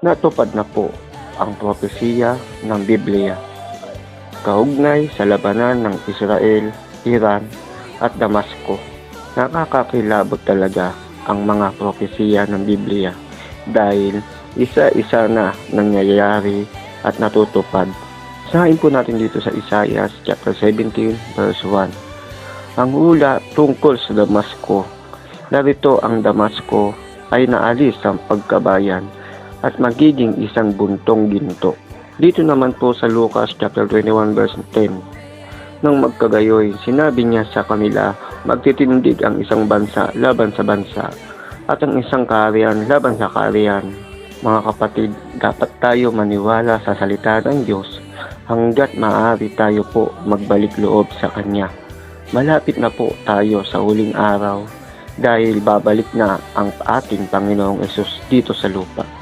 Natupad na po ang propesiya ng Biblia kaugnay sa labanan ng Israel, Iran at Damasco. Nakakakilabot talaga ang mga propesiya ng Biblia dahil isa-isa na nangyayari at natutupad. Sahin po natin dito sa Isaiah chapter 17 verse 1. Ang hula tungkol sa Damasco. Narito ang Damasco ay naalis sa pagkabayan at magiging isang buntong ginto. Dito naman po sa Lucas chapter 21 verse 10. Nang magkagayoy, sinabi niya sa kanila, magtitindig ang isang bansa laban sa bansa at ang isang kaharian laban sa kaharian. Mga kapatid, dapat tayo maniwala sa salita ng Diyos hanggat maaari tayo po magbalik loob sa Kanya. Malapit na po tayo sa huling araw dahil babalik na ang ating Panginoong Hesus dito sa lupa.